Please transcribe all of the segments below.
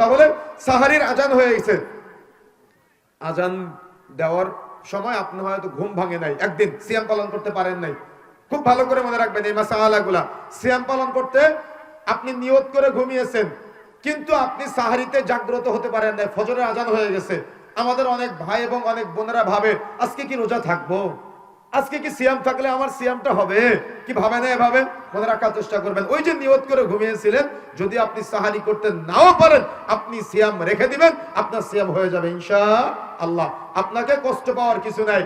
তাহলে সাহারির আজান হয়ে গেছে, আজান দেওয়ার সময় আপনি হয়তো ঘুম ভাঙে নাই, একদিন সিয়াম পালন করতে পারেন নাই। খুব ভালো করে মনে রাখবেন এই মাসালাগুলা। সিয়াম পালন করতে আপনি নিয়ত করে ঘুমিয়েছেন, কিন্তু আপনি সাহারিতে জাগ্রত হতে পারেন নাই, ফজরের আজান হয়ে গেছে। আমাদের অনেক ভাই এবং অনেক বোনেরা ভাবে আজকে কি রোজা থাকবো, আজকে কি সিয়াম থাকলে আমার সিয়ামটা হবে, কি ভাবে না এভাবে মনে রাখার চেষ্টা করবেন। ওই যে নিয়ত করে ঘুমিয়েছিলেন, যদি আপনি সাহারি করতে নাও পারেন আপনি সিয়াম রেখে দিবেন, আপনার সিয়াম হয়ে যাবে ইনশাআল্লাহ। আপনাকে কষ্ট পাওয়ার কিছু নাই।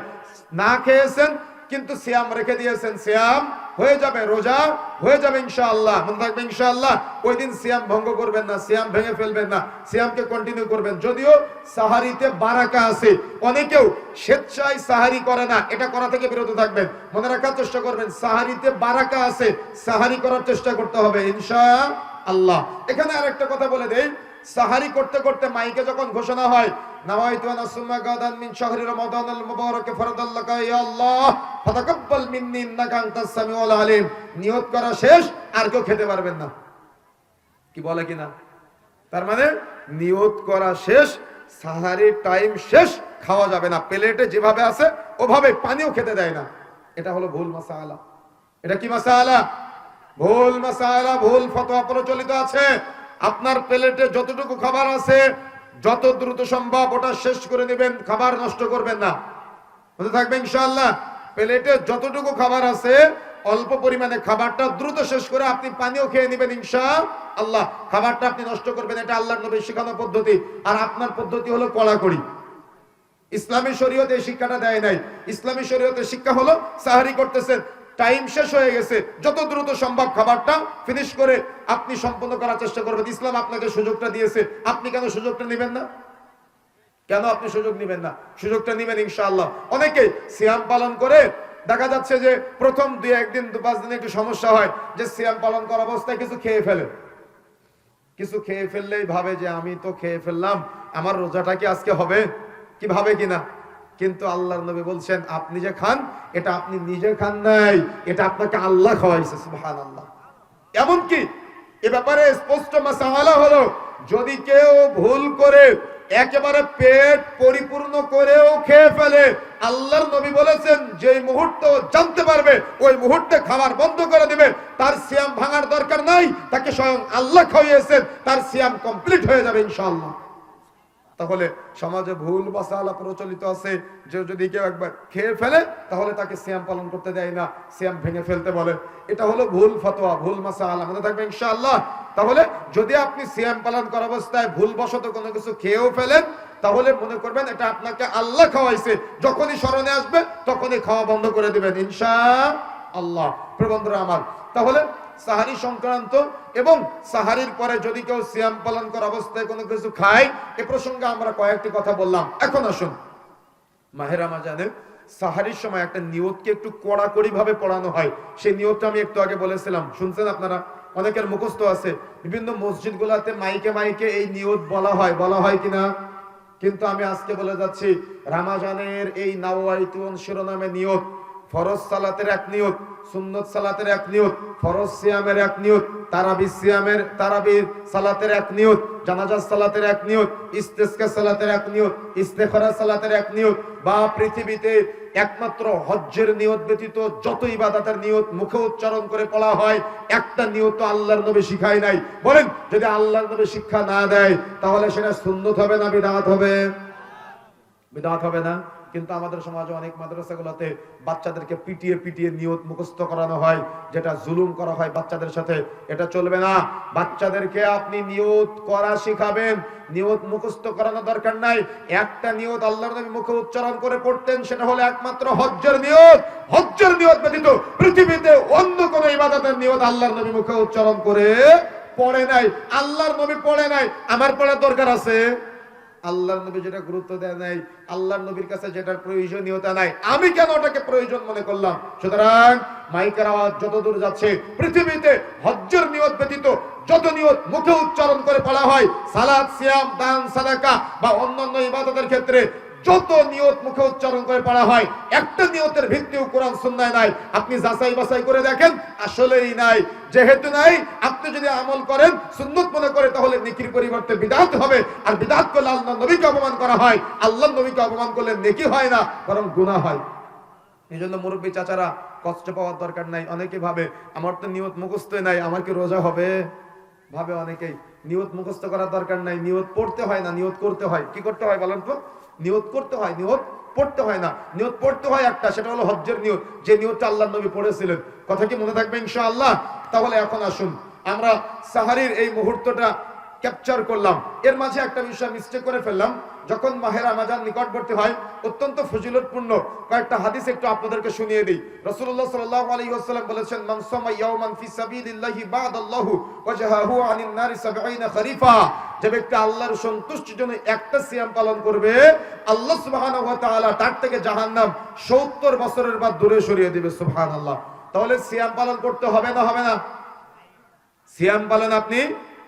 না খেয়েছেন কিন্তু সিয়াম রেখে দিয়েছেন, সিয়াম হয়ে যাবে, রোজা হয়ে যাবে ইনশাআল্লাহ। মনে রাখবেন ইনশাআল্লাহ ওই দিন সিয়াম ভঙ্গ করবেন না, সিয়াম ভেঙে ফেলবেন না, সিয়ামকে কন্টিনিউ করবেন। যদিও সাহারিতে বারাকা আছে, অনেকেও স্বেচ্ছায় সাহারি করে না, এটা করা থেকে বিরত থাকবেন। মনে রাখার চেষ্টা করবেন সাহারিতে বারাকা আছে, সাহারি করার চেষ্টা করতে হবে ইনশাআল্লাহ। এখানে আরেকটা কথা বলে দেই, সাহারি করতে করতে মাইকে যখন ঘোষণা হয় নাওয়াইতু আন আসুমা গাদান মিন শাহরি রমাদানাল মুবারাক ফারাদাল্লাকা ইয়া আল্লাহ ফাতাকাব্বাল মিন্নি ইন্নাকা আনতাস সামিউল আলিম, নিয়ত করা শেষ, আর কেউ খেতে পারবেন না। কি বলে কিনা? তার মানে নিয়ত করা শেষ, সাহারির টাইম শেষ, খাওয়া যাবে না। প্লেটে যেভাবে আছে ওভাবে, পানিও খেতে দেয় না। এটা হলো ভুল মাসালা। এটা কি মাসালা? ভুল মাসালা, ভুল ফতোয়া প্রচলিত আছে। আপনার প্লেটে যতটুকু খাবার আছে যত দ্রুত সম্ভব ওটা শেষ করে নেবেন, খাবার নষ্ট করবেন না। মনে থাকবে ইনশাআল্লাহ প্লেটে যতটুকু খাবার আছে অল্প পরিমাণে খাবারটা দ্রুত শেষ করে আপনি পানিও খেয়ে নেবেন ইনশাআল্লাহ। খাবারটা আপনি নষ্ট করবেন, এটা আল্লাহর নবীর শেখানো পদ্ধতি। আর আপনার পদ্ধতি হলো কড়াকড়ি। ইসলামী শরীয়তে এই শিক্ষাটা দেয় নাই। ইসলামী শরীয়তের শিক্ষা হলো সাহারি করতেছেন, টাইম শেষ হয়ে গেছে, যত দ্রুত সম্ভব খাবারটা ফিনিশ করে আপনি সম্পূর্ণ করার চেষ্টা করবেন। ইসলাম আপনাকে সুযোগটা দিয়েছে, আপনি কেন সুযোগটা নেবেন না? কেন আপনি সুযোগ নেবেন না? সুযোগটা নেবেন ইনশাআল্লাহ। অনেকে সিয়াম পালন করে দেখা যাচ্ছে যে প্রথম 2-1 দিন 2-5 দিন একটু সমস্যা হয়, যে সিয়াম পালন করা অবস্থায় কিছু খেয়ে ফেলে। কিছু খেয়ে ফেললেই ভাবে যে আমি তো খেয়ে ফেললাম, আমার রোজাটা কি আজকে হবে, কি ভাবে কিনা? কিন্তু আল্লাহর নবী বলছেন আপনি যে খান এটা আপনি নিজে খান নাই, এটা আপনাকে আল্লাহ খাওয়াইছে। সুবহানাল্লাহ। এমনকি এ ব্যাপারে স্পষ্ট মাসালা হলো, যদি কেউ ভুল করে একেবারে পেট পরিপূর্ণ করেও খেয়ে ফেলে, আল্লাহর নবী বলেছেন যে মুহূর্তে জানতে পারবে ওই মুহূর্তে খাবার বন্ধ করে দিবে, তার সিয়াম ভাঙার দরকার নাই, তাকে স্বয়ং আল্লাহ খাওয়াইয়েছেন, তার সিয়াম কমপ্লিট হয়ে যাবে ইনশাআল্লাহ। তাহলে সমাজে ভুল মাসালা প্রচলিত আছে যে যদি কেউ একবার খেয়ে ফেলে তাহলে তাকে সিয়াম পালন করতে দেয় না, সিয়াম ভেঙে ফেলতে বলে। এটা হলো ভুল ফতোয়া, ভুল মাসালা। মনে থাকবে ইনশাআল্লাহ। তাহলে যদি আপনি সিয়াম পালন করা অবস্থায় ভুলবশত কোনো কিছু খেয়েও ফেলেন তাহলে মনে করবেন এটা আপনাকে আল্লাহ খাওয়াইছে, যখনই স্মরণে আসবে তখনই খাওয়া বন্ধ করে দিবেন ইনশাআল্লাহ। প্রিয় বন্ধুরা আমার, তাহলে সাহারি সংক্রান্ত এবং সাহারির পরে যদি কেউ সিয়াম পালন করা অবস্থায় কোনো কিছু খায়, এ প্রসঙ্গে আমরা কয়েকটি কথা বললাম। এখন আসুন, মাহে রমজানে সাহারির সময় একটা নিয়তকে একটু কড়াকড়ি ভাবে পড়ানো হয়। সেই নিয়তটা আমি একটু আগে বলেছিলাম, শুনছেন আপনারা? অনেকের মুখস্থ আছে। বিভিন্ন মসজিদ গুলাতে মাইকে মাইকে এই নিয়ত বলা হয় কিনা? কিন্তু আমি আজকে বলে যাচ্ছি, রমজানের এই নাওয়াইতু শিরোনামে নিয়ত, ফরজ সালাতের এক নিয়ত, সুন্নত সালাতের এক নিয়ত, ফরজ সিয়ামের এক নিয়ত, তারাবির সালাতের এক নিয়ত, জানাজা সালাতের এক নিয়ত, ইস্তেসকা সালাতের এক নিয়ত, ইস্তেখরা সালাতের এক নিয়ত, বা পৃথিবীতে একমাত্র হজ্জের নিয়ত ব্যতীত যত ইবাদতের নিয়ত মুখে উচ্চারণ করে পড়া হয়, একটা নিয়ত আল্লাহর নবী শিখায় নাই। বলেন, যদি আল্লাহর নবী শিক্ষা না দেয় তাহলে সেটা সুন্নত হবে না বিদআত হবে? বিদআত হবে না? কিন্তু আমাদের সমাজে অনেক মাদ্রাসাগুলোতে বাচ্চাদেরকে পিটিয়ে পিটিয়ে নিয়ত মুখস্থ করানো হয়, যেটা জুলুম করা হয় বাচ্চাদের সাথে। এটা চলবে না। বাচ্চাদেরকে আপনি নিয়ত করা শিখাবেন, নিয়ত মুখস্থ করানো দরকার নাই। একটা নিয়ত আল্লাহর নবী মুখে উচ্চারণ করে পড়তেন, সেটা হলো একমাত্র হজ্জের নিয়ত। হজ্জের নিয়ত ব্যতীত পৃথিবীতে অন্য কোনো ইবাদতের নিয়ত আল্লাহর নবী মুখে উচ্চারণ করে পড়ে নাই। আল্লাহর নবী পড়ে নাই, আমার পড়ার দরকার আছে? আল্লাহর নবী যেটা গুরুত্ব দেয় নাই, আল্লাহর নবীর কাছে যেটার প্রয়োজনীয়তা নাই, আমি কেন ওটাকে প্রয়োজন মনে করলাম? সুতরাং মাইকের আওয়াজ যত দূর যাচ্ছে, পৃথিবীতে হজ্জের নিয়ত ব্যতীত যত নিয়ত মুখে উচ্চারণ করে পড়া হয়, সালাত, সিয়াম, দান, সাদাকা বা অন্যান্য ইবাদতের ক্ষেত্রে যত নিয়ত মুখে উচ্চারণ করে পড়া হয়, একটা নিয়তের ভিত্তিও কোরআন সুন্নায় নাই। আপনি যাচাই বাছাই করে দেখেন, আসলেই নাই। যেহেতু নাই, আপনি যদি আমল করেন সুন্নত মনে করে, তাহলে নেকির পরিবর্তে বিদআত হবে। আর বিদআত করলে আল্লাহর নবীকে অপমান করা হয়, আল্লাহর নবীকে অপমান করলে নেকি হয় না, বরং গুনাহ হয়। এই জন্য মুরব্বী চাচারা, কষ্ট পাওয়ার দরকার নাই। অনেকে ভাবে আমার তো নিয়ত মুখস্থ নাই, আমার কি রোজা হবে? ভাবে অনেকেই। নিয়ত মুখস্থ করার দরকার নাই, নিয়ত পড়তে হয় না, নিয়ত করতে হয়। কি করতে হয় বলেন তো? নিয়ত করতে হয়, নিয়ত পড়তে হয় না। নিয়ত পড়তে হয় একটা, সেটা হলো হজ্জের নিয়ত, যে নিয়তটা আল্লাহর নবী পড়েছিলেন। কথা কি মনে থাকবে ইনশাআল্লাহ? তাহলে এখন আসুন আমরা সাহারির এই মুহূর্তটা ক্যাপচার করলাম। এর মাঝে একটা বিষয় মিস্টেক করে ফেললাম। যখন মাহে রমাজান নিকটবর্তী হয়, অত্যন্ত ফজিলতপূর্ণ কয়েকটা হাদিস একটু আপনাদেরকে শুনিয়ে দিই। রাসূলুল্লাহ সাল্লাল্লাহু আলাইহি ওয়াসাল্লাম বলেছেন, মান সামা ইয়াওমান ফি সাবিলিল্লাহি বা'দাল্লাহু ওয়াজহাহু আনিন নারি 70 খরিফা। যে ব্যক্তি আল্লাহর সন্তুষ্টির জন্য একটা সিয়াম পালন করবে, আল্লাহ সুবহানাহু ওয়া তাআলা তার থেকে জাহান্নাম 70 বছরের বাদ দূরে সরিয়ে দিবে। সুবহানাল্লাহ। তাহলে সিয়াম পালন করতে হবে না হবে না? সিয়াম পালন আপনি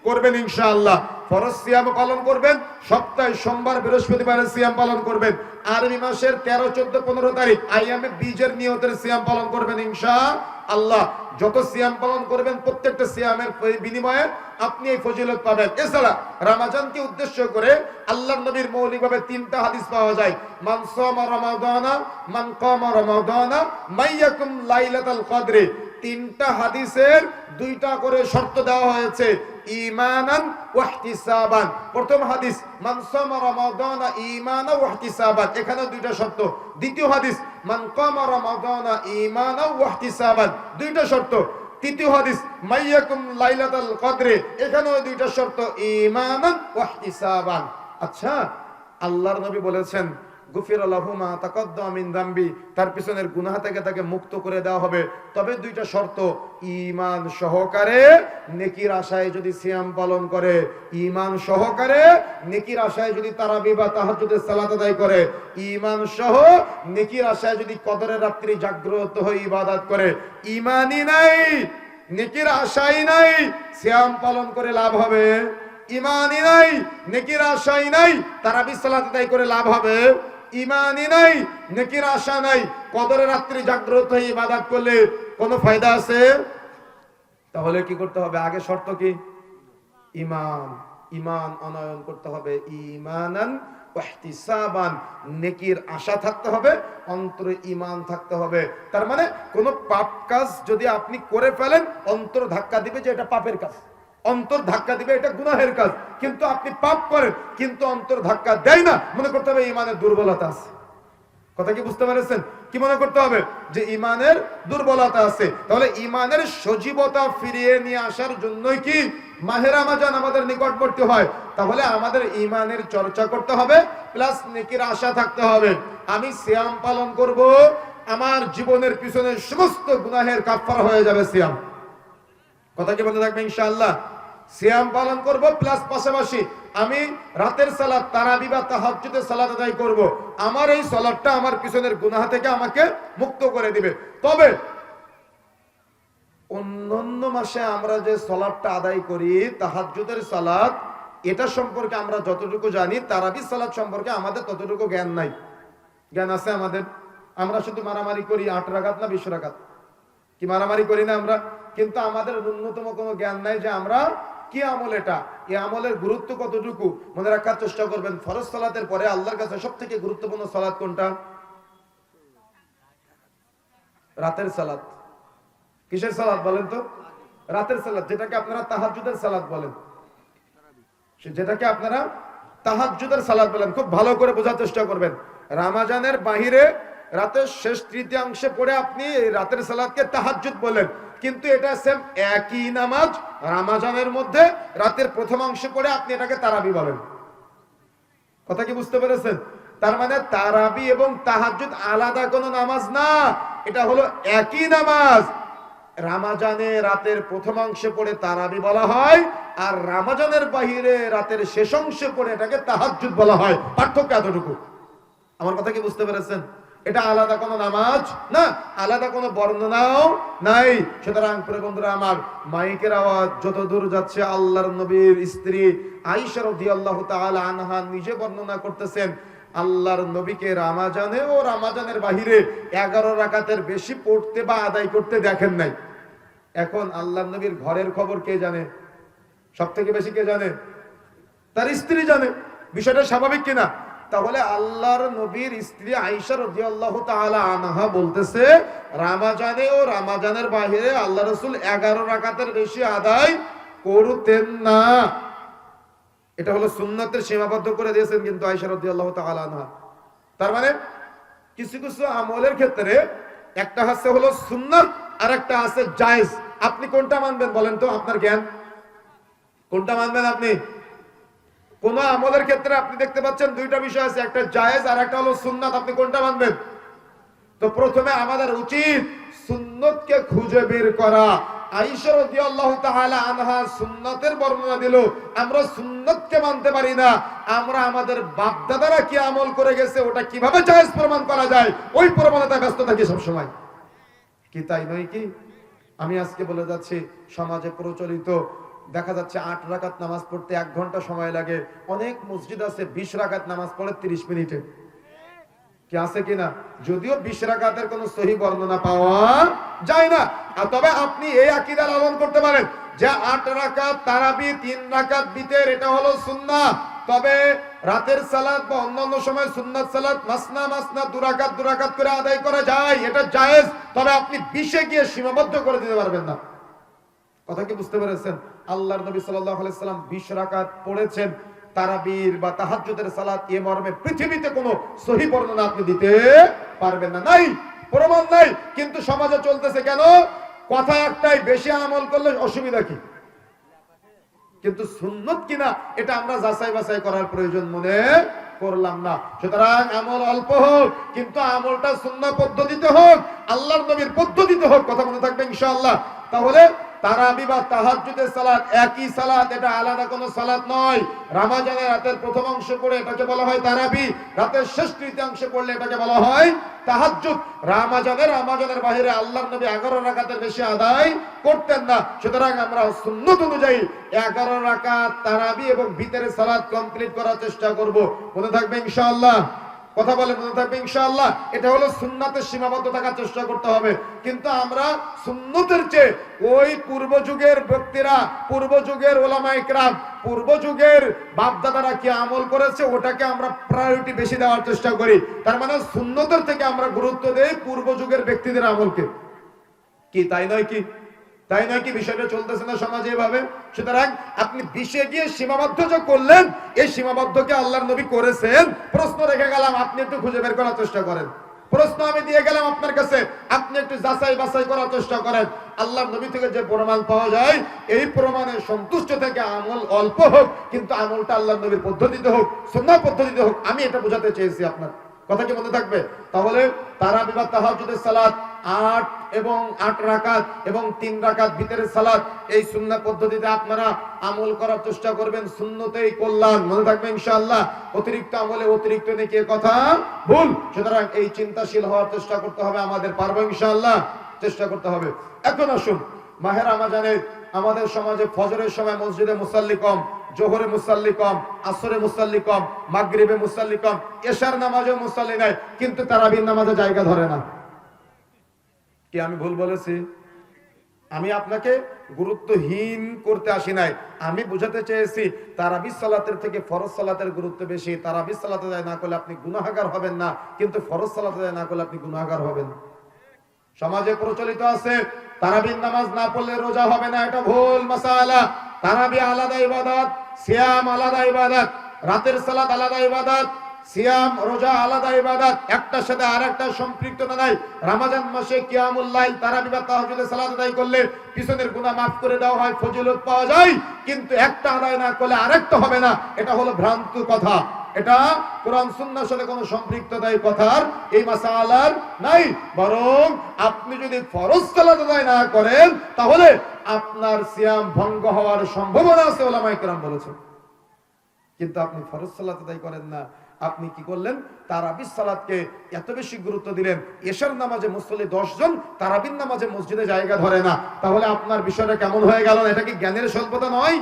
করবেন ইনশাআল্লাহ। ফরজ সিয়াম পালন করবেন, সপ্তাহে সোমবার বৃহস্পতিবারে সিয়াম পালন করবেন। আরবি মাসের 13, 14, 15 তারিখ আইয়ামে বীজের নিয়তের সিয়াম পালন করবেন ইনশাআল্লাহ। যত সিয়াম পালন করবেন, প্রত্যেকটা সিয়ামের বিনিময়ে আপনি এই ফজিলত পাবেন। এছাড়া রমজানকে উদ্দেশ্য করে আল্লাহর নবীর মৌলিকভাবে 3টা হাদিস পাওয়া যায়। মান সামা রমাদানা মান কামা রমাদানা মাইয়াকুম লাইলাতুল কদরে। 3টা হাদিসের 2টা করে শর্ত দেওয়া হয়েছে, ঈমানান ওয়া ইহতিসাবান। প্রথম হাদিস মান সামা রমাদানা ঈমানান ওয়া ইহতিসাবান, এখানে 2টা শর্ত। দ্বিতীয় হাদিস মান কামা রমাদানা ঈমানান ওয়া ইহতিসাবান, 2টা শর্ত। তৃতীয় হাদিস মাইয়াকুম লাইলাতুল কদরে, এখানেও 2টা শর্ত, ঈমানান ওয়া ইহতিসাবান। আচ্ছা, আল্লাহর নবী বলেছেন গুফিরা লাহু মা তাকাদ্দামা মিন যামবি, তার পিছনের গুনাহ থেকে তাকে মুক্ত করে দেওয়া হবে। তবে 2টা শর্ত, ঈমান সহকারে নেকির আশায় যদি সিয়াম পালন করে, ঈমান সহকারে নেকির আশায় যদি তারাবি বা তাহাজ্জুদের সালাত আদায় করে, ঈমান সহ নেকির আশায় যদি কদরের রাত্রি জাগ্রত হয়ে ইবাদত করে। ঈমানই নাই, নেকির আশাই নাই, সিয়াম পালন করে লাভ হবে? ঈমানই নাই, নেকির আশাই নাই, তারাবি সালাত আদায় করে লাভ হবে? ঈমানই নাই, নেকির আশা নাই, কদরের রাত্রি জাগ্রত হয়ে ইবাদত করলে কোনো ফায়দা আছে? তাহলে কি করতে হবে? আগে শর্ত কি? ঈমান। ঈমান অনয়ন করতে হবে, ঈমানান ওয়া ইহতিসাবান। নেকির আশা থাকতে হবে, অন্তরে ঈমান থাকতে হবে। তার মানে কোন পাপ কাজ যদি আপনি করে ফেলেন, অন্তর ধাক্কা দিবে যে এটা পাপের কাজ, অন্তর ধাক্কা দিবে এটা গুনাহের কাজ। কিন্তু আপনি পাপ করেন, কিন্তু অন্তর ধাক্কা দেয় না, মনে করতে হবে ঈমানের দুর্বলতা আছে। কথা কি বুঝতে পেরেছেন? কি মনে করতে হবে? যে ঈমানের দুর্বলতা আছে। তাহলে ঈমানের সজীবতা ফিরিয়ে নিয়ে আসার জন্যই কি মাহে রমজান আমাদের নিকটবর্তী হয়। তাহলে আমাদের ঈমানের চর্চা করতে হবে, প্লাস নেকির আশা থাকতে হবে। আমি সিয়াম পালন করব, আমার জীবনের পিছনে সমস্ত গুনাহের কাফারা হয়ে যাবে সিয়াম। কথা কি মনে থাকবে ইনশাআল্লাহ? সিয়াম পালন করব, প্লাস পাশাপাশি আমি রাতের সালাত তারাবি বা তাহাজ্জুদের সালাত আদায় করব। আমার এই সালাতটা আমার পিছনের গুনাহ থেকে আমাকে মুক্ত করে দিবে। তবে অন্যান্য মাসে আমরা যে সালাতটা আদায় করি, তাহাজ্জুদের সালাত, এটা সম্পর্কে আমরা যতটুকু জানি, তারাবি সালাত সম্পর্কে আমাদের ততটুকু জ্ঞান নাই। জ্ঞান আছে আমাদের? আমরা শুধু মারামারি করি 8 রাকাত না 20 রাকাত, কি মারামারি করি না আমরা? কিন্তু আমাদের ন্যূনতম কোনো জ্ঞান নাই যে আমরা কি আমল, এটা এই আমলের গুরুত্ব কতটুকু। মনে রাখার চেষ্টা করবেন, ফরজ সালাতের পরে আল্লাহর কাছে সবথেকে গুরুত্বপূর্ণ সালাত কোনটা? রাতের সালাত। কিসের সালাত বলেন তো? রাতের সালাত, যেটাকে আপনারা তাহাজ্জুদের সালাত বলেন, যেটাকে আপনারা তাহাজ্জুদের সালাত বলেন। খুব ভালো করে বোঝার চেষ্টা করবেন। রমজানের বাহিরে রাতের শেষ তৃতীয়াংশে পড়ে আপনি এই রাতের সালাতকে তাহাজ্জুদ বলেন, কিন্তু এটা সেম একই নামাজ। রমজানের মধ্যে রাতের প্রথম অংশে পড়ে আপনি এটাকে তারাবি বলেন। কথা কি বুঝতে পেরেছেন? তার মানে তারাবি এবং তাহাজ্জুদ আলাদা কোনো নামাজ না, এটা হলো একই নামাজ। রমজানে রাতের প্রথম অংশে পড়ে তারাবি বলা হয়, আর রমজানের বাহিরে রাতের শেষ অংশে পড়ে এটাকে তাহাজ্জুদ বলা হয়। পার্থক্য এতটুকু। আমার কথা কি বুঝতে পেরেছেন? এটা আলাদা কোনো নামাজ না, আলাদা কোনো বর্ণনাও নাই। সুতরাং প্রিয় বন্ধুরা আমার, মাইকের আওয়াজ যত দূর যাচ্ছে, আল্লাহর নবীর স্ত্রী আয়েশা রাদিয়াল্লাহু তাআলা আনহা নিজে বর্ণনা করতেছেন, আল্লাহর নবীকে রামাজানে ও রামাজানের বাহিরে 11 রাকাতের বেশি পড়তে বা আদায় করতে দেখেন নাই। এখন আল্লাহর নবীর ঘরের খবর কে জানে? সব থেকে বেশি কে জানে? তার স্ত্রী জানে। বিষয়টা স্বাভাবিক কিনা? তাহলে আল্লাহর নবীর স্ত্রী আয়েশা রাদিয়াল্লাহু তাআলা আনহা বলতেছে, রামাজানে ও রামাজানের বাহিরে আল্লাহ রাসূল 11 রাকাতের বেশি আদায় করতেন না। এটা হলো সুন্নাতের সীমাবদ্ধ করে দিয়েছেন কিন্তু আয়েশা রাদিয়াল্লাহু তাআলা আনহা। তার মানে কিছু কিছু আমলের ক্ষেত্রে একটা হলো সুন্নাত আর একটা আছে জায়েজ। আপনি কোনটা মানবেন বলেন তো? আপনার জ্ঞান কোনটা মানবেন আপনি? কোন আমলের ক্ষেত্রে আপনি দেখতে পাচ্ছেন দুইটা বিষয় আছে, একটা জায়েজ আর একটা হলো সুন্নাত। আপনি কোনটা মানবেন? তো প্রথমে আমাদের উচিত সুন্নতকে খুঁজে বের করা। আয়েশা রাদিয়াল্লাহু তাআলা আনহা সুন্নাতের বর্ণনা দিল, আমরা সুন্নতকে মানতে পারি না। আমরা আমাদের বাপ দাদারা কি আমল করে গেছে ওটা কিভাবে জায়েজ প্রমাণ করা যায় ওই প্রমাণতায় ব্যস্ত থাকি সব সময়। কি তাই নয় কি? আমি আজকে বলে যাচ্ছি, সমাজে প্রচলিত দেখা যাচ্ছে 8 রাকাত নামাজ পড়তে 1 ঘন্টা সময় লাগে। অনেক মসজিদ আছে 20 রাকাত নামাজ পড়ে 30 মিনিটে। কি আছে কিনা? যদিও 20 রাকাতের কোনো সহি বর্ণনা পাওয়া যায় না, তবে আপনি এই আকীদা লালন করতে পারেন যে 8 রাকাত তারাবি, 3 রাকাত বিতের, এটা হলো সুন্নাহ। তবে রাতের সালাত বা অন্যান্য সময় সুন্নাত সালাত মাসনা মাসনা 2 রাকাত করে আদায় করা যায়, এটা জায়েজ। তবে আপনি 20-এ গিয়ে সীমাবদ্ধ করে দিতে পারবেন না। কথা কি বুঝতে পেরেছেন? আল্লাহর নবী সাল্লাল্লাহু আলাইহি সাল্লাম 20 রাকাত পড়েছেন তারাবির বা তাহাজ্জুদের সালাত, এ মর্মে পৃথিবীতে কোনো সহিহ বর্ণনা আপনি দিতে পারবেন না, নাই, প্রমাণ নাই। কিন্তু সমাজে চলতেছে কেন? কথা একটাই, বেশি আমল করলে অসুবিধা কি? কিন্তু সুন্নত কিনা এটা আমরা যাচাই বাছাই করার প্রয়োজন মনে করলাম না। সুতরাং আমল অল্প হোক কিন্তু আমলটা সুন্নাহ পদ্ধতিতে হোক, আল্লাহর নবীর পদ্ধতিতে হোক। কথা মনে থাকবে ইনশাআল্লাহ। তাহলে তারাবি বা তাহাজ্জুদের সালাত একই সালাত, এটা আলাদা কোনো সালাত নয়। রমজানের রাতের প্রথম অংশ পড়ে এটাকে বলা হয় তারাবি, রাতের শেষ তৃতীয়াংশ পড়লে এটাকে বলা হয় তাহাজ্জুদ। রমজানের বাইরে আল্লাহর নবী 11 রাকাতের বেশি আদায় করতেন না। সুতরাং আমরা সুন্নাত অনুযায়ী 11 রাকাত তারাবি এবং ভিতরের সালাত কমপ্লিট করার চেষ্টা করব। মনে থাকবে ইনশাআল্লাহ? কথা বলে মনে থাকবে ইনশাআল্লাহ? এটা হলো সুন্নাতের সীমাবদ্ধ থাকার চেষ্টা করতে হবে। কিন্তু আমরা সুন্নতের চেয়ে ওই পূর্ব যুগের ব্যক্তিরা, পূর্ব যুগের ওলামায়ে কেরাম, পূর্ব যুগের বাপদাদারা কি আমল করেছে ওটাকে আমরা প্রায়োরিটি বেশি দেওয়ার চেষ্টা করি। তার মানে সুন্নতের থেকে আমরা গুরুত্ব দেই পূর্ব যুগের ব্যক্তিদের আমলকে। কি তাই নয় কি? তাই নয় কি? বিষয়টা চলতেছে না সমাজে এভাবে। সুতরাং আপনি 20-এ গিয়ে সীমাবদ্ধ যে করলেন, এই সীমাবদ্ধকে আল্লাহর নবী করেছেন। প্রশ্ন রেখে গেলাম, আপনি একটু খুঁজে বের করার চেষ্টা করেন। প্রশ্ন আমি দিয়ে গেলাম আপনার কাছে, আপনি একটু যাচাই বাছাই করার চেষ্টা করেন। আল্লাহর নবী থেকে যে প্রমাণ পাওয়া যায়, এই প্রমাণে সন্তুষ্ট থেকে আমল অল্প হোক কিন্তু আমলটা আল্লাহর নবীর পদ্ধতিতে হোক, সুন্নাহ পদ্ধতিতে হোক। আমি এটা বোঝাতে চেয়েছি আপনার কথা কি মনে থাকবে? তাহলে তারাবি বা তাহাজ্জুদের সালাত 8 রাকাত এবং 3 রাকাত ভিতরের সালাত, এই সুন্নাহ পদ্ধতিতে আপনারা আমল করার চেষ্টা করবেন। সুন্নতেই কল্যাণ, মনে থাকবে ইনশাআল্লাহ। অতিরিক্ত আমলে অতিরিক্ত নেকির কথা ভুল। সুতরাং এই চিন্তাশীল হওয়ার চেষ্টা করতে হবে আমাদের। পারবো ইনশাআল্লাহ? চেষ্টা করতে হবে। এখন আসুন, মাহে রমজানে আমাদের সমাজে ফজরের সময় মসজিদে মুসাল্লি কম, জোহরে মুসাল্লি কম, আসরে মুসাল্লি কম, মাগরিবে মুসাল্লি কম, এশার নামাজেও মুসাল্লি নাই, কিন্তু তারাবির নামাজে জায়গা ধরে না। কি আমি ভুল বলেছি? আমি আপনাকে গুরুত্বহীন করতে আসি নাই। আমি বুঝাতে চেয়েছি তারাবি সালাতের থেকে ফরজ সালাতের গুরুত্ব বেশি। তারাবি সালাতে যায় না করলে আপনি গুনাহগার হবেন না, কিন্তু ফরজ সালাতে যায় না করলে আপনি গুনাহগার হবেন। সমাজে প্রচলিত আছে তারাবির নামাজ না পড়লে রোজা হবে না, এটা ভুল মাসালা। তারাবি আলাদা ইবাদত, সিয়াম আলাদা ইবাদত, রাতের সালাত আলাদা ইবাদত, সিয়াম রোজা আলাদা ইবাদত, একটার সাথে আরেকটা সম্পৃক্ততা নাই। রমজান মাসে কিয়ামুল লাইল তারাবি বা তাহাজ্জুদের সালাত আদায় করলে পিছনের গুনাহ মাফ করে দেওয়া হয়, ফজিলত পাওয়া যায়, কিন্তু একটা আদায় না করলে আরেকটা হবে না। এটা হলো ভ্রান্ত কথা, এটা কোরআন সুন্নাহর সাথে কোনো সম্পৃক্ততা এই কথার, এই মাসালার নাই। বরং আপনি যদি ফরজ সালাত আদায় না করেন তাহলে আপনার সিয়াম ভঙ্গ হওয়ার সম্ভাবনা আছে, ওলামায়ে কেরাম বলেছেন। কিন্তু আপনি ফরজ সালাত আদায় করেন না, আপনি কি করলেন? তারাবির সালাতকে এত বেশি গুরুত্ব দিলেন। এশার নামাজে মুসল্লি 10 জন, তারাবির নামাজে মসজিদে জায়গা ধরে না। তাহলে আপনার বিষয়টা কেমন হয়ে গেল? এটা কি জ্ঞানের স্বল্পতা নয়?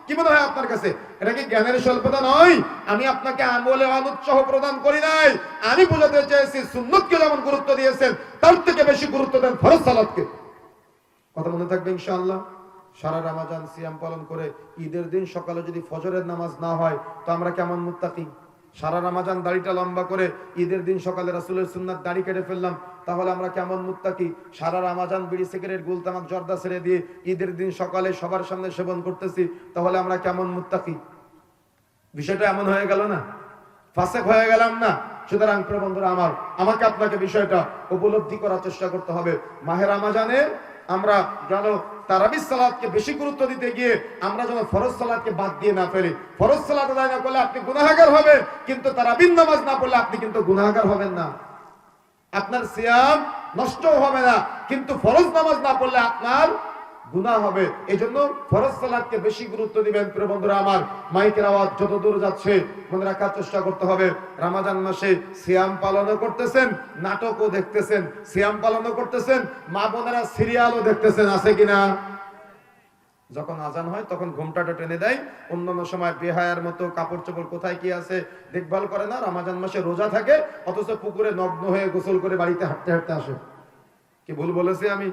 কি মনে হয় আপনার কাছে? এটা কি জ্ঞানের স্বল্পতা নয়? আমি আপনাকে আমলে অনুৎসাহ প্রদান করি নাই, আমি বোঝাতে চেয়েছি সুন্নতকে যেমন গুরুত্ব দিয়েছেন তার থেকে বেশি গুরুত্ব দেন ফরজ সালাতকে। কথা মনে থাকবে ইনশাআল্লাহ। সারা রমজান সিয়াম পালন করে ঈদের দিন সকালে যদি ফজরের নামাজ না হয় তো আমরা কেমন মুত্তাকি? সারা রমজান দাড়িটা লম্বা করে ঈদের দিন সকালে রাসূলের সুন্নাত দাড়ি কেটে ফেললাম, তাহলে আমরা কেমন মুত্তাকি? সারা রমজান বিড়ি সিগারেট গুল তামাক জর্দা ছেড়ে দিয়ে ঈদের দিন সকালে সবার সামনে সেবন করতেছি, তাহলে আমরা কেমন মুত্তাকি? বিষয়টা এমন হয়ে গেল না? ফাসেক হয়ে গেলাম না? সুতরাং প্রিয় বন্ধুরা আমার, আমাকে আপনাকে বিষয়টা উপলব্ধি করার চেষ্টা করতে হবে। মাহে রমজানে আমরা যেন তারাবির সালাতকে বেশি গুরুত্ব দিতে গিয়ে আমরা যেন ফরজ সালাতকে বাদ দিয়ে না ফেলি। ফরজ সালাত আদায় না করলে আপনি গুনাহগার হবেন, কিন্তু তারাবির নামাজ না পড়লে আপনি কিন্তু গুনাহগার হবেন না। আপনার সিয়াম নষ্টও হবে না, কিন্তু ফরজ নামাজ না পড়লে আপনার গুনাহ হবে। এজন্য ফরজ সালাতকে বেশি গুরুত্ব দিবেন। প্রিয় বন্ধুরা আমার, মাইকের আওয়াজ যত দূর যাচ্ছে মনে রাখার চেষ্টা করতে হবে। রমজান মাসে সিয়াম পালনও করতেছেন, নাটকও দেখতেছেন, সিয়াম পালনও করতেছেন, মা বোনেরা সিরিয়ালও দেখতেছেন, আছে কিনা? যখন আজান হয় তখন ঘুমটাটা টেনে দেয়, অন্যান্য সময় বেহায়ার মতো কাপড় চোপড় কোথায় কি আছে দেখভাল করে না। রমজান মাসে রোজা থাকে, অথচ পুকুরে নগ্ন হয়ে গোসল করে বাড়িতে হাঁটতে হাঁটতে আসে। কি ভুল বলেছি আমি?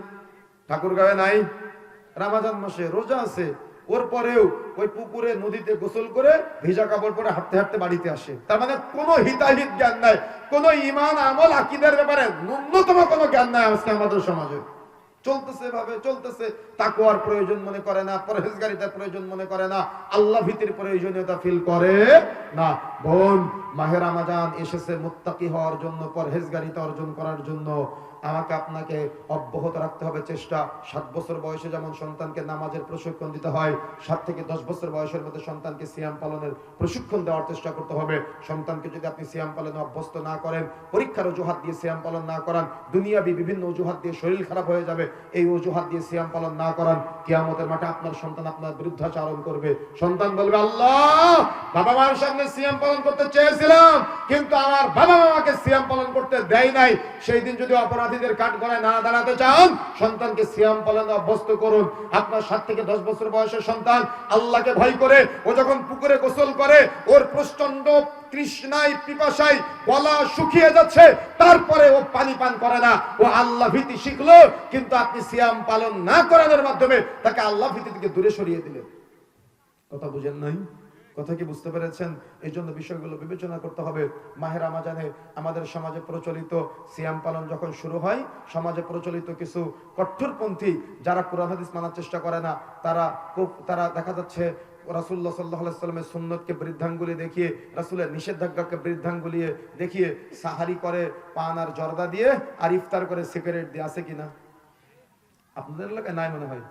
ঠাকুরগাঁয়ে নাই? রমজান মাসে রোজা আছে, ওর পরেও ওই পুকুরে নদীতে গোসল করে ভিজা কাপড় পরে হাঁটতে হাঁটতে বাড়িতে আসে। তার মানে কোনো হিতাহিত জ্ঞান নাই, কোনো ঈমান আমল আকীদার ব্যাপারে ন্যূনতম কোনো জ্ঞান নাই আজকে আমাদের সমাজে। চলতেছে ভাবে চলতেছে, তাকওয়ার প্রয়োজন মনে করে না, পরহেজগারিতার প্রয়োজন মনে করে না, আল্লাহ ভীতির প্রয়োজনীয়তা ফিল করে না। বোন, মাহে রমজান এসেছে মুত্তাকি হওয়ার জন্য, পরহেজগারিতা অর্জন করার জন্য। আমাকে আপনাকে অব্যাহত রাখতে হবে চেষ্টা। 7 বছর বয়সে যেমন সন্তানকে নামাজের প্রশিক্ষণ দিতে হয়, 7 থেকে 10 বছর বয়সের মধ্যে সন্তানকে সিয়াম পালনের প্রশিক্ষণ দেওয়ার চেষ্টা করতে হবে। সন্তানকে যদি আপনি সিয়াম পালনে অভ্যস্ত না করেন, পরীক্ষার অজুহাত দিয়ে সিয়াম পালন না করান, দুনিয়াবি বিভিন্ন অজুহাত দিয়ে শরীর খারাপ হয়ে যাবে, এই অজুহাত দিয়ে সিয়াম পালন না করান, কিয়ামতের মাঠে আপনার সন্তান আপনার বিরুদ্ধাচরণ করবে। সন্তান বলবে, আল্লাহ, বাবা মার সামনে সিয়াম পালন করতে চেয়েছিলাম, কিন্তু আমার বাবা মা আমাকে সিয়াম পালন করতে দেয় নাই। সেই দিন যদি অপরাধীদের কাঠগড়ায় না দাঁড়াতে চান, সন্তানকে সিয়াম পালনে অভ্যস্ত করুন। আপনার 7 থেকে 10 বছর বয়সের সন্তান আল্লাহকে ভয় করে ও যখন পুকুরে গোসল করে, ওর প্রচন্ড তৃষ্ণায় পিপাসায় গলা শুকিয়ে যাচ্ছে, তারপরে ও পানি পান করে না, ও আল্লাহ ভীতি শিখলো, কিন্তু আপনি সিয়াম পালন না করানোর মাধ্যমে তাকে আল্লাহ ভীতি থেকে দূরে সরিয়ে দিলেন। কথা বুঝেন নাই? কথা কি বুঝতে পেরেছেন? এই জন্য বিষয়গুলো বিবেচনা করতে হবে। মাহে রমজানে আমাদের সমাজে প্রচলিত সিয়াম পালন যখন শুরু হয়, সমাজে প্রচলিত কিছু কঠোরপন্থী যারা কুরআন হাদিস মানার চেষ্টা করে না, তারা দেখা যাচ্ছে রাসূলুল্লাহ সাল্লাল্লাহু আলাইহি ওয়াসাল্লামের সুন্নতকে বৃদ্ধাঙ্গুলি দেখিয়ে, রাসূলের নিষেধাজ্ঞাকে বৃদ্ধাঙ্গুলি দেখিয়ে সাহারি করে পান আর জর্দা দিয়ে, আর ইফতার করে সিগারেট দিয়ে। আছে কিনা? আপনাদের এলাকায় নাই মনে হয়,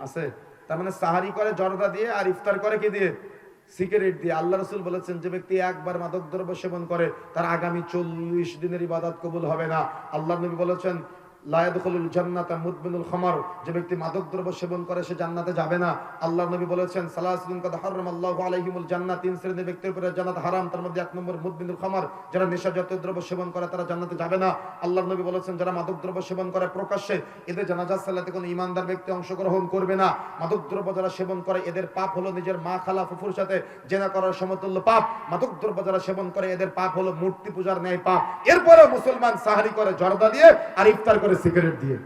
আছে। তার মানে সাহারি করে জর্দা দিয়ে আর ইফতার করে কি দিয়ে? সিগারেট দিয়ে। আল্লাহ রাসূল বলেছেন, যে ব্যক্তি একবার মাদকদ্রব্য সেবন করে তার আগামী 40 দিনের ইবাদত কবুল হবে না। আল্লাহ নবী বলেছেন, লা ইয়াদখুলুল জান্নাতা মুদমিনুল খামর, যে ব্যক্তি মাদকদ্রব্য সেবন করে সে জান্নাতে যাবে না। আল্লাহ নবী বলেছেন, সালাসুন কাদ হারামাল্লাহু আলাইহিমুল জান্নাত, 3 শ্রেণীর ব্যক্তির উপরে জান্নাত হারাম, তার মধ্যে 1 নম্বর মুদমিনুল খামর, যারা নেশাজাতীয় দ্রব্য সেবন করে তারা জান্নাতে যাবে না। আল্লাহ নবী বলেছেন, যারা মাদকদ্রব্য সেবন করে প্রকাশ্যে, এদের জানাজার সালাতে কোনো ঈমানদার ব্যক্তি অংশগ্রহণ করবে না। মাদকদ্রব্য যারা সেবন করে এদের পাপ হলো নিজের মা, খালা, ফুফুর সাথে জেনা করার সমতুল্য পাপ। মাদকদ্রব্য যারা সেবন করে এদের পাপ হলো মূর্তি পূজার ন্যায় পাপ। এরপরে মুসলমান সাহারি করে জর্দা দিয়ে আর ইফতার করে সিগারেট দিয়ে।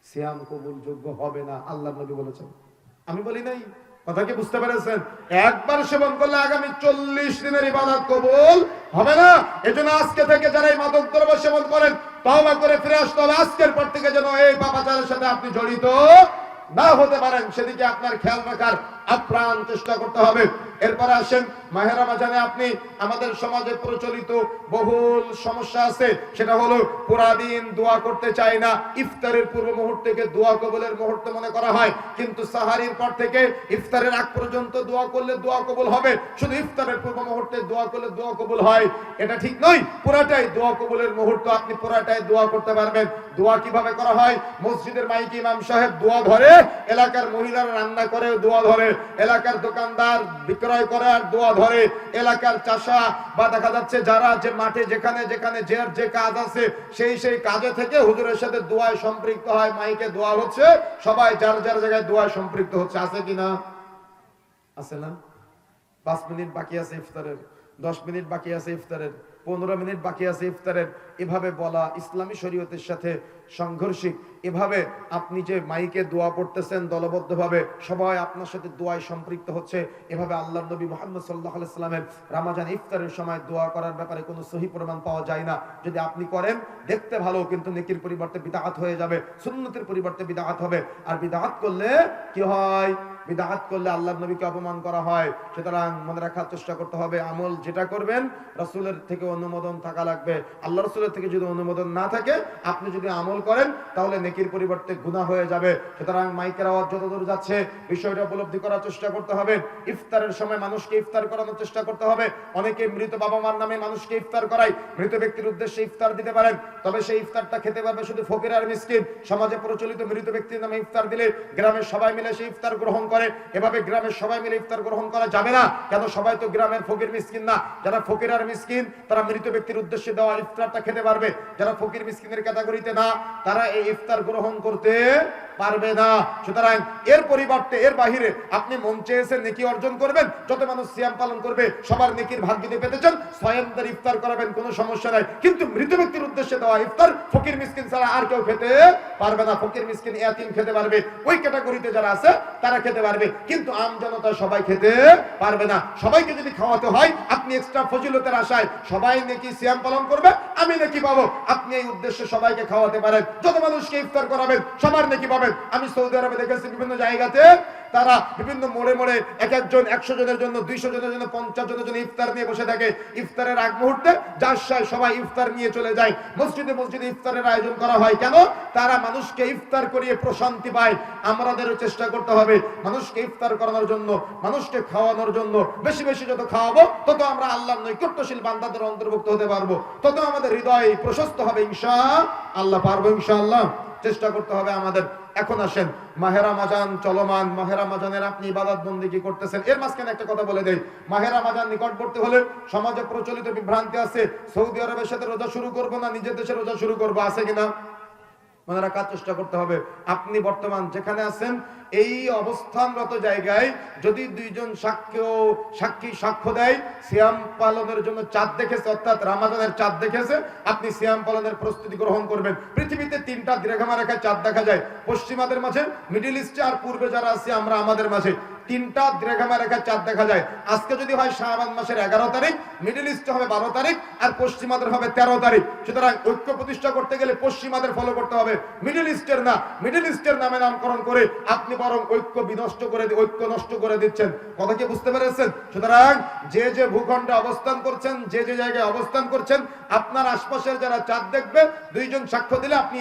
সিয়াম কবুল যোগ্য হবে না, আল্লাহ নবী বলেছেন, আমি বলি নাই। কথা কি বুঝতে পেরেছেন? একবার সেবন করলে আগামী 40 দিনের ইবাদত কবুল হবে না। এজন্য আজকে থেকে যারা এই মাদক দ্রব্য সেবন করেন, তওবা করে ফিরে আসতে হবে। আজকের পর থেকে যেন এই পাপাচারের সাথে আপনি জড়িত না হতে পারেন, সেদিকে আপনার খেয়াল রাখার আপ্রাণ চেষ্টা করতে হবে। এরপরে আসেন, মাহে রমজানে আপনি আমাদের সমাজে প্রচলিত বহুল সমস্যা আছে, সেটা হলো পুরা দিন দোয়া করতে চায় না। ইফতারের পূর্ব মুহূর্তকে দোয়া কবুলের মুহূর্ত মনে করা হয়, কিন্তু সাহারির পর থেকে ইফতারের আগ পর্যন্ত দোয়া করলে দোয়া কবুল হবে, শুধু ইফতারের পূর্ব মুহূর্তে দোয়া করলে দোয়া কবুল হয়, এটা ঠিক নয়। পুরাটাই দোয়া কবুলের মুহূর্ত, আপনি পুরাটাই দোয়া করতে পারবেন। দোয়া কিভাবে করা হয়? মসজিদের মাইকি ইমাম সাহেব দোয়া ধরে, এলাকার মহিলারা রান্না করে দোয়া ধরে, এলাকার দোকানদার বিক্রয় করে আর দোয়া ধরে, এলাকার চাষা বা দেখা যাচ্ছে যারা যে মাঠে যেখানে যেখানে যে কাজ আছে সেই কাজে থেকে হুজুরের সাথে দোয়ায় সম্পৃক্ত হয়। মাইকে দোয়া হচ্ছে, সবাই যার যার জায়গায় দোয়ায় সম্পৃক্ত হচ্ছে। আছে কিনা? আছে না? 5 মিনিট বাকি আছে ইফতারের, 10 মিনিট বাকি আছে ইফতারের, 15 মিনিট বাকি আছে ইফতারের। এভাবে বলা ইসলামী শরীয়তের সাথে সাংঘর্ষিক। এভাবে আপনি যে মাইকে দোয়া পড়তেছেন দলবদ্ধভাবে, সবাই আপনার সাথে দোয়ায় সম্পৃক্ত হচ্ছে, এভাবে আল্লাহর নবী মুহাম্মদ সাল্লাল্লাহু আলাইহি সাল্লামের রমজান ইফতারের সময় দোয়া করার ব্যাপারে কোনো সহিহ প্রমাণ পাওয়া যায় না। যদি আপনি করেন দেখতে ভালো, কিন্তু নেকির পরিবর্তে বিদআত হয়ে যাবে, সুন্নতের পরিবর্তে বিদআত হবে। আর বিদআত করলে কি হয়? বিদআত করলে আল্লাহর নবীকে অপমান করা হয়। সুতরাং মনে রাখার চেষ্টা করতে হবে, আমল যেটা করবেন রাসূলের থেকে অনুমোদন থাকা লাগবে। আল্লাহ রাসূলের থেকে যদি অনুমোদন না থাকে, আপনি যদি আমল করেন তাহলে নেকির পরিবর্তে গুনাহ হয়ে যাবে। সুতরাং মাইকের আওয়াজ যতদূর যাচ্ছে বিষয়টা উপলব্ধি করার চেষ্টা করতে হবে। ইফতারের সময় মানুষকে ইফতার করানোর চেষ্টা করতে হবে। অনেকে মৃত বাবা মার নামে মানুষকে ইফতার করায়, মৃত ব্যক্তির উদ্দেশ্যে ইফতার দিতে পারেন, তবে সেই ইফতারটা খেতে পারবে শুধু ফকির আর মিসকিন। সমাজে প্রচলিত মৃত ব্যক্তির নামে ইফতার দিলে গ্রামের সবাই মিলে সেই ইফতার গ্রহণ করে, এভাবে গ্রামের সবাই মিলে ইফতার গ্রহণ করা যাবে না। কেন? সবাই তো গ্রামের ফকির মিসকিন না। যারা ফকির আর মিসকিন তারা মৃত ব্যক্তির উদ্দেশ্যে দেওয়া ইফতারটা খেতে পারবে, যারা ফকির মিসকিনের ক্যাটাগরিতে না তারা এই ইফতার গ্রহণ করতে পারবে না। সুতরাং এর পরিবর্তে, এর বাহিরে আপনি মন চেয়েছেন নেকি অর্জন করবেন, যত মানুষ সিয়াম পালন করবে সবার নেকির ভাগ যদি পেতে চান স্বয়ংদের ইফতার করাবেন, কোনো সমস্যা নাই। কিন্তু মৃত ব্যক্তির উদ্দেশ্যে দেওয়া ইফতার ফকির মিসকিন ছাড়া আর কেউ খেতে পারবে না। ফকির মিসকিন ইয়াতীম খেতে পারবে, ওই ক্যাটাগরিতে যারা আছে তারা খেতে পারবে, কিন্তু আম জনতা সবাই খেতে পারবে না। সবাইকে যদি খাওয়াতে হয়, আপনি এক্সট্রা ফজিলতের আশায় সবাই নেকি সিয়াম পালন করবে, আমি নেকি পাবো, আপনি এই উদ্দেশ্যে সবাইকে খাওয়াতে পারেন, যত মানুষকে ইফতার করাবেন সবার নেকি পাবেন। আমি সৌদি আরবে দেখেছি বিভিন্ন জায়গাতে তারা বিভিন্ন মোড়ে মোড়ে এক একজন 100 জনের জন্য, 200 জনের জন্য, 50 জনের জন্য ইফতার নিয়ে বসে থাকে। ইফতারের আগ মুহূর্তে যার সবাই ইফতার নিয়ে চলে যায়। মসজিদে মসজিদে ইফতারের আয়োজন করা হয়। কেন? তারা মানুষকে ইফতার করিয়ে প্রশান্তি পায়। আমাদেরও চেষ্টা করতে হবে মানুষকে ইফতার করানোর জন্য, মানুষকে খাওয়ানোর জন্য। বেশি বেশি যত খাওয়াবো তত আমরা আল্লাহর নৈকট্যশীল বান্দাদের অন্তর্ভুক্ত হতে পারবো, তত আমাদের হৃদয় প্রশস্ত হবে ইনশাআল্লাহ। পারবো ইনশাআল্লাহ, চেষ্টা করতে হবে আমাদের। এখন আসেন, মাহে রমজান চলমান, মাহে রমজানের আপনি ইবাদত বন্দেগী করতেছেন। এর মাঝখানে একটা কথা বলে দেই, মাহে রমজান নিকটবর্তী হলে সমাজে প্রচলিত বিভ্রান্তি আছে, সৌদি আরবের সাথে রোজা শুরু করব না নিজের দেশে রোজা শুরু করব, আছে কিনা? মনে রাখার চেষ্টা করতে হবে। আপনি বর্তমান যেখানে আছেন এই অবস্থানরত জায়গায় যদি দুইজন সাক্ষী সাক্ষ্য দেয় সিয়াম পালনের জন্য চাঁদ দেখেছে, অর্থাৎ রমজানের চাঁদ দেখেছে, আপনি সিয়াম পালনের প্রস্তুতি গ্রহণ করবেন। পৃথিবীতে 3টা দীর্ঘমা রেখায় চাঁদ দেখা যায়, পশ্চিমাদের মাঝে, মিডল ইস্টে আর পূর্বে যারা আছে আমরা আমাদের মাঝে 3টা দীর্ঘমা রেখায় চাঁদ দেখা যায়। আজকে যদি হয় শাবান মাসের 11 তারিখ, মিডল ইস্টে হবে 12 তারিখ, আর পশ্চিমাদের হবে 13 তারিখ। সুতরাং ঐক্য প্রতিষ্ঠা করতে গেলে পশ্চিমাদের ফলো করতে হবে, মিডল ইস্টের না। মিডল ইস্টের নামে নামকরণ করে আপনি বরং ঐক্য বিনষ্ট করে, ঐক্য নষ্ট করে দিচ্ছেন। কথা কি বুঝতে পেরেছেন? সুতরাং যে যে ভূখণ্ডে অবস্থান করছেন, যে যে জায়গায় অবস্থান করছেন, আপনার আশপাশের যারা চাঁদ দেখবে, দুইজন সাক্ষ্য দিলে আপনি